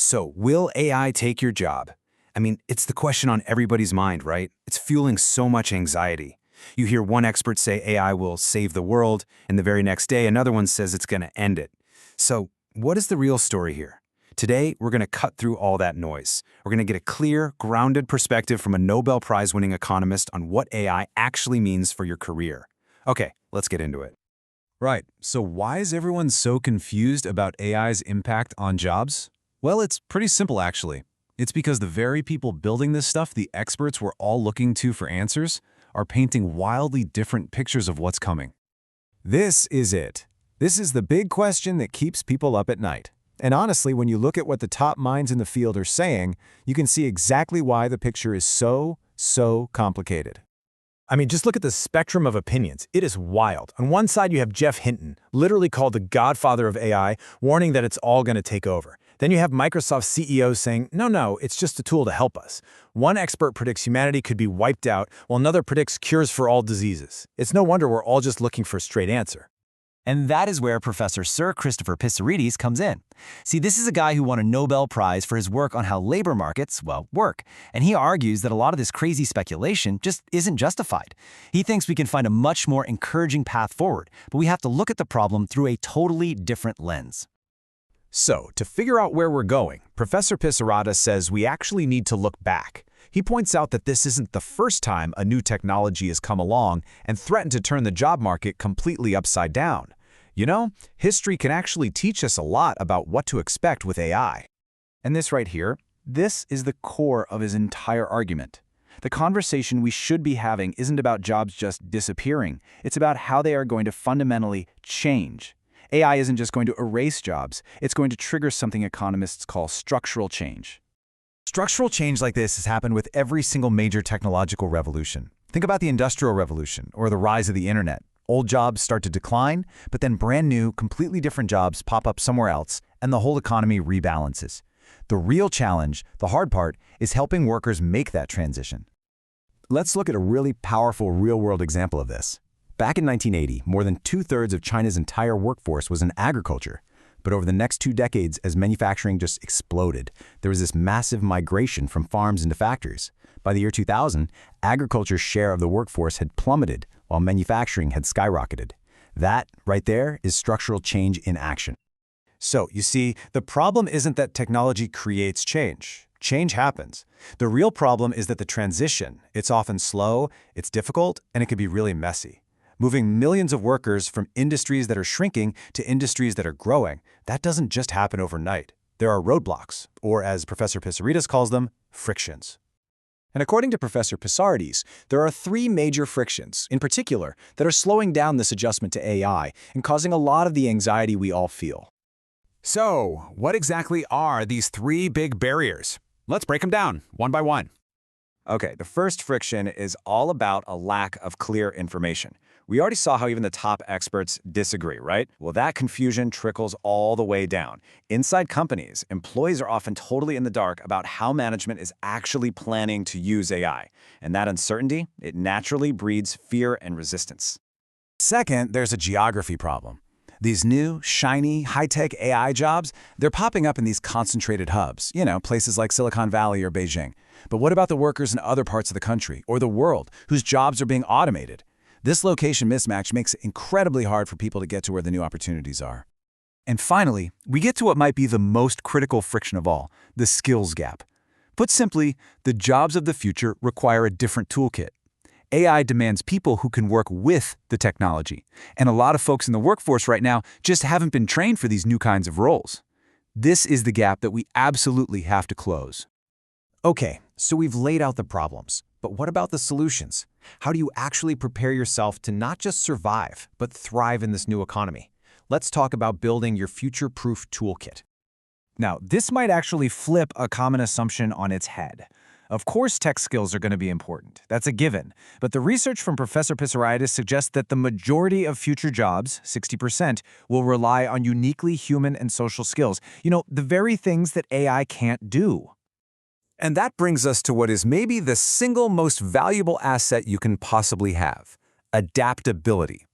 So, will AI take your job? I mean, it's the question on everybody's mind, right? It's fueling so much anxiety. You hear one expert say AI will save the world, and the very next day, another one says it's going to end it. So, what is the real story here? Today, we're going to cut through all that noise. We're going to get a clear, grounded perspective from a Nobel Prize-winning economist on what AI actually means for your career. Okay, let's get into it. Right, so why is everyone so confused about AI's impact on jobs? Well, it's pretty simple actually. It's because the very people building this stuff the experts were all looking to for answers are painting wildly different pictures of what's coming. This is it. This is the big question that keeps people up at night. And honestly, when you look at what the top minds in the field are saying, you can see exactly why the picture is so complicated. I mean, just look at the spectrum of opinions. It is wild. On one side, you have Jeff Hinton, literally called the godfather of AI, warning that it's all going to take over. Then you have Microsoft CEOs saying, no, it's just a tool to help us. One expert predicts humanity could be wiped out, while another predicts cures for all diseases. It's no wonder we're all just looking for a straight answer. And that is where Professor Sir Christopher Pissarides comes in. See, this is a guy who won a Nobel Prize for his work on how labor markets, work. And he argues that a lot of this crazy speculation just isn't justified. He thinks we can find a much more encouraging path forward, but we have to look at the problem through a totally different lens. So, to figure out where we're going, Professor Pissarides says we actually need to look back. He points out that this isn't the first time a new technology has come along and threatened to turn the job market completely upside down. You know, history can actually teach us a lot about what to expect with AI. And this right here, this is the core of his entire argument. The conversation we should be having isn't about jobs just disappearing. It's about how they are going to fundamentally change. AI isn't just going to erase jobs. It's going to trigger something economists call structural change. Structural change like this has happened with every single major technological revolution. Think about the Industrial Revolution or the rise of the Internet. Old jobs start to decline, but then brand new, completely different jobs pop up somewhere else, and the whole economy rebalances. The real challenge, the hard part, is helping workers make that transition. Let's look at a really powerful real-world example of this. Back in 1980, more than 2/3 of China's entire workforce was in agriculture. But over the next 2 decades, as manufacturing just exploded, there was this massive migration from farms into factories. By the year 2000, agriculture's share of the workforce had plummeted, while manufacturing had skyrocketed. That, right there, is structural change in action. So, you see, the problem isn't that technology creates change. Change happens. The real problem is that the transition, it's often slow, it's difficult, and it can be really messy. Moving millions of workers from industries that are shrinking to industries that are growing, that doesn't just happen overnight. There are roadblocks, or as Professor Pissarides calls them, frictions. And according to Professor Pissarides, there are 3 major frictions, in particular, that are slowing down this adjustment to AI and causing a lot of the anxiety we all feel. So, what exactly are these 3 big barriers? Let's break them down, one by one. Okay, the first friction is all about a lack of clear information. We already saw how even the top experts disagree, right? Well, that confusion trickles all the way down. Inside companies, employees are often totally in the dark about how management is actually planning to use AI. And that uncertainty, it naturally breeds fear and resistance. Second, there's a geography problem. These new, shiny, high-tech AI jobs, they're popping up in these concentrated hubs, places like Silicon Valley or Beijing. But what about the workers in other parts of the country or the world whose jobs are being automated? This location mismatch makes it incredibly hard for people to get to where the new opportunities are. And finally, we get to what might be the most critical friction of all, the skills gap. Put simply, the jobs of the future require a different toolkit. AI demands people who can work with the technology, and a lot of folks in the workforce right now just haven't been trained for these new kinds of roles. This is the gap that we absolutely have to close. Okay, so we've laid out the problems, but what about the solutions? How do you actually prepare yourself to not just survive, but thrive in this new economy? Let's talk about building your future-proof toolkit. Now, this might actually flip a common assumption on its head. Of course, tech skills are going to be important. That's a given. But the research from Professor Pissarides suggests that the majority of future jobs, 60%, will rely on uniquely human and social skills. The very things that AI can't do. And that brings us to what is maybe the single most valuable asset you can possibly have: adaptability.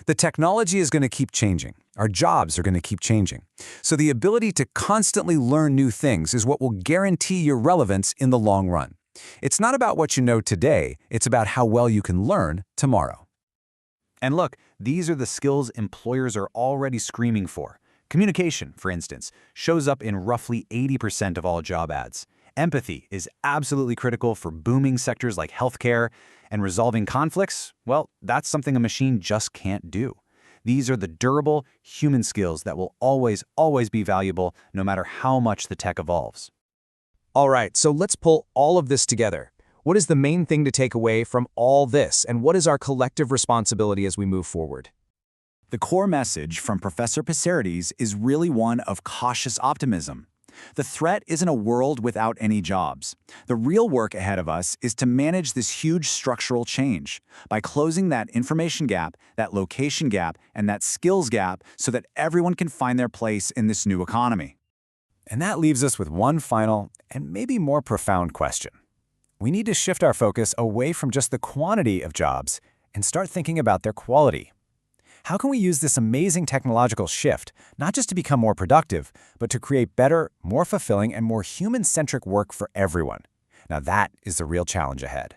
The technology is going to keep changing, Our jobs are going to keep changing. So the ability to constantly learn new things is what will guarantee your relevance in the long run. It's not about what you know today, it's about how well you can learn tomorrow. And look, these are the skills employers are already screaming for. Communication, for instance, shows up in roughly 80% of all job ads. Empathy is absolutely critical for booming sectors like healthcare, and resolving conflicts, well, that's something a machine just can't do. These are the durable, human skills that will always be valuable no matter how much the tech evolves. All right, so let's pull all of this together. What is the main thing to take away from all this, and what is our collective responsibility as we move forward? The core message from Professor Pissarides is really one of cautious optimism. The threat isn't a world without any jobs. The real work ahead of us is to manage this huge structural change by closing that information gap, that location gap, and that skills gap so that everyone can find their place in this new economy. And that leaves us with one final and maybe more profound question. We need to shift our focus away from just the quantity of jobs and start thinking about their quality. How can we use this amazing technological shift not just to become more productive, but to create better, more fulfilling, and more human-centric work for everyone? Now that is the real challenge ahead.